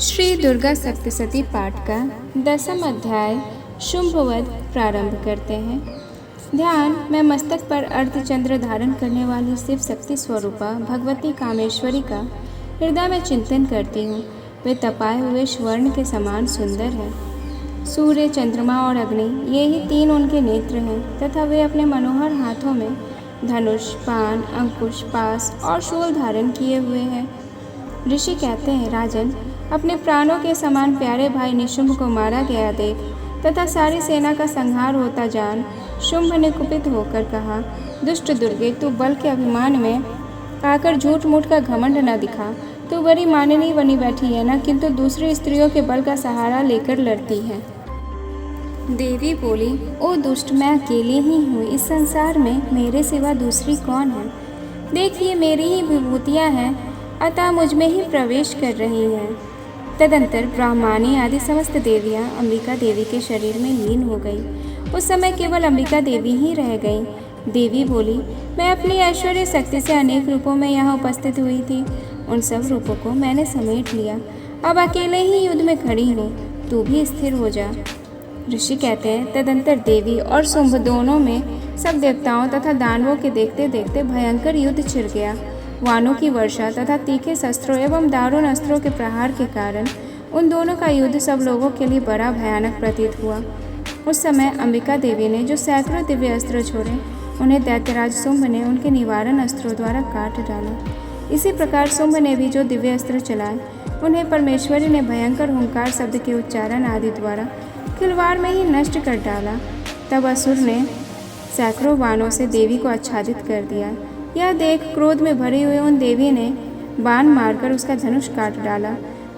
श्री दुर्गा सप्तशती पाठ का 10वां अध्याय शुंभवध प्रारंभ करते हैं। ध्यान। मैं मस्तक पर अर्धचंद्र धारण करने वाली शिव शक्ति स्वरूपा भगवती कामेश्वरी का हृदय में चिंतन करती हूँ। वे तपाए हुए स्वर्ण के समान सुंदर है। सूर्य, चंद्रमा और अग्नि, ये ही तीन उनके नेत्र हैं तथा वे अपने मनोहर हाथों में धनुष, बाण, अंकुश, पास और शूल धारण किए हुए हैं। ऋषि कहते हैं, राजन, अपने प्राणों के समान प्यारे भाई निशुंभ को मारा गया देख तथा सारी सेना का संहार होता जान शुंभ ने कुपित होकर कहा, दुष्ट दुर्गे, तू बल के अभिमान में आकर झूठ मूठ का घमंड न दिखा। तू बड़ी माननी बनी बैठी है ना, किंतु दूसरी स्त्रियों के बल का सहारा लेकर लड़ती है। देवी बोली, ओ दुष्ट, मैं अकेली ही हूँ। इस संसार में मेरे सिवा दूसरी कौन है? देखिए, मेरी ही विभूतियाँ हैं, अतः मुझ में ही प्रवेश कर रही हैं। तदंतर ब्राह्मणी आदि समस्त देवियाँ अंबिका देवी के शरीर में लीन हो गई। उस समय केवल अंबिका देवी ही रह गई। देवी बोली, मैं अपनी ऐश्वर्य शक्ति से अनेक रूपों में यहाँ उपस्थित हुई थी। उन सब रूपों को मैंने समेट लिया। अब अकेले ही युद्ध में खड़ी हूँ, तू भी स्थिर हो जा। ऋषि कहते हैं, तदंतर देवी और शुंभ दोनों में सब देवताओं तथा दानवों के देखते देखते भयंकर युद्ध छिड़ गया। वानों की वर्षा तथा तीखे शस्त्रों एवं दारुण अस्त्रों के प्रहार के कारण उन दोनों का युद्ध सब लोगों के लिए बड़ा भयानक प्रतीत हुआ। उस समय अंबिका देवी ने जो सैकड़ों दिव्य अस्त्र छोड़े, उन्हें दैत्यराज शुंभ ने उनके निवारण अस्त्रों द्वारा काट डाला। इसी प्रकार शुंभ ने भी जो दिव्य अस्त्र चलाए, उन्हें परमेश्वरी ने भयंकर हुंकार शब्द के उच्चारण आदि द्वारा खिलवाड़ में ही नष्ट कर डाला। तब असुर ने सैकड़ों बाणों से देवी को आच्छादित कर दिया। यह देख क्रोध में भरी हुई उन देवी ने बाण मारकर उसका धनुष काट डाला।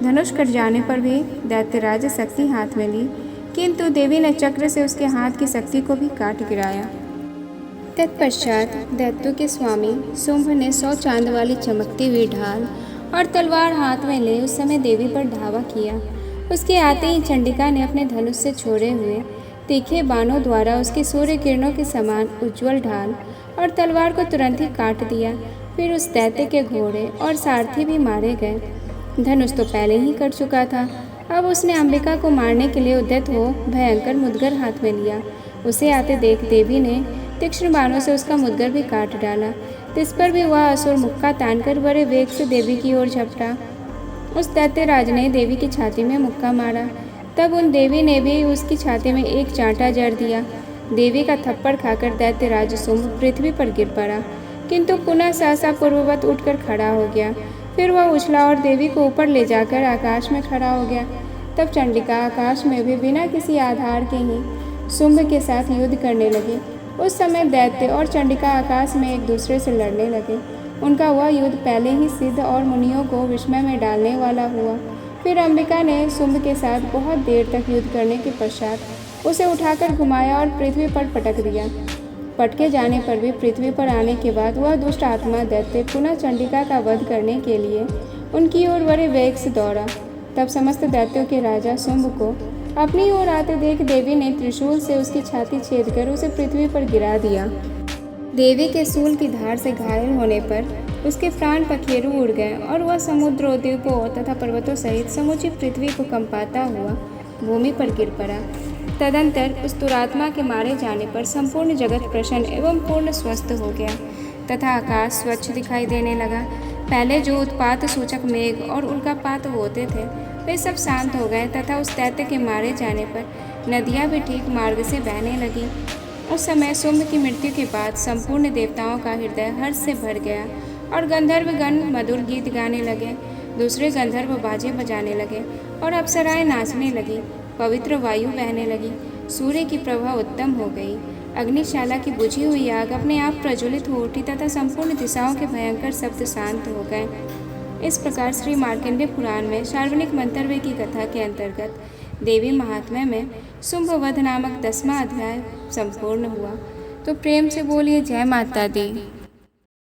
धनुष कट जाने पर भी दैत्यराज शक्ति हाथ में ली, किंतु देवी ने चक्र से उसके हाथ की शक्ति को भी काट गिराया। तत्पश्चात दैत्यों के स्वामी शुंभ ने 100 चांद वाली चमकती हुई ढाल और तलवार हाथ में ले उस समय देवी पर धावा किया। उसके आते ही चंडिका ने अपने धनुष से छोड़े हुए तीखे बाणों द्वारा उसकी सूर्य किरणों के समान उज्ज्वल ढाल और तलवार को तुरंत ही काट दिया। फिर उस दैत्य के घोड़े और सारथी भी मारे गए। धनुष तो पहले ही कट चुका था। अब उसने अंबिका को मारने के लिए उद्यत हो भयंकर मुदगर हाथ में लिया। उसे आते देख देवी ने तीक्ष्ण बाणों से उसका मुदगर भी काट डाला। इस पर भी वह असुर मुक्का तानकर बड़े वेग से देवी की ओर झपटा। उस दैत्यराज ने देवी की छाती में मुक्का मारा। तब उन देवी ने भी उसकी छाती में एक चांटा जड़ दिया। देवी का थप्पड़ खाकर दैत्यराज शुंभ पृथ्वी पर गिर पड़ा, किंतु पुनः सहसा पूर्ववत उठकर खड़ा हो गया। फिर वह उछला और देवी को ऊपर ले जाकर आकाश में खड़ा हो गया। तब चंडिका आकाश में भी बिना किसी आधार के ही शुंभ के साथ युद्ध करने लगी। उस समय दैत्य और चंडिका आकाश में एक दूसरे से लड़ने लगे। उनका वह युद्ध पहले ही सिद्ध और मुनियों को विस्मय में डालने वाला हुआ। फिर अंबिका ने शुंभ के साथ बहुत देर तक युद्ध करने के पश्चात उसे उठाकर घुमाया और पृथ्वी पर पटक दिया। पटके जाने पर भी पृथ्वी पर आने के बाद वह दुष्ट आत्मा दैत्य पुनः चंडिका का वध करने के लिए उनकी ओर बड़े वेग से दौड़ा। तब समस्त दैत्यों के राजा शुंभ को अपनी ओर आते देख देवी ने त्रिशूल से उसकी छाती छेद कर उसे पृथ्वी पर गिरा दिया। देवी के शूल की धार से घायल होने पर उसके प्राण पखेरु उड़ गए और वह समुद्रों, द्वीपों तथा पर्वतों सहित समूची पृथ्वी को कंपाता हुआ भूमि पर गिर पड़ा। तदंतर उस दुरात्मा के मारे जाने पर संपूर्ण जगत प्रसन्न एवं पूर्ण स्वस्थ हो गया तथा आकाश स्वच्छ दिखाई देने लगा। पहले जो उत्पात सूचक मेघ और उल्कापात होते थे, वे सब शांत हो गए तथा उस दैत्य के मारे जाने पर नदियाँ भी ठीक मार्ग से बहने लगी। उस समय शुंभ की मृत्यु के बाद संपूर्ण देवताओं का हृदय हर्ष से भर गया और गंधर्वगण मधुर गीत गाने लगे। दूसरे गंधर्व बाजे बजाने लगे और अप्सराएं नाचने लगी। पवित्र वायु बहने लगी। सूर्य की प्रभा उत्तम हो गई। अग्निशाला की बुझी हुई आग अपने आप प्रज्वलित हो उठी तथा संपूर्ण दिशाओं के भयंकर शब्द शांत हो गए। इस प्रकार श्री मार्कंडेय पुराण में सार्वजनिक मंतव्य की कथा के अंतर्गत देवी महात्म्य में शुंभवध नामक 10वां अध्याय संपूर्ण हुआ। तो प्रेम से बोलिए जय माता दी।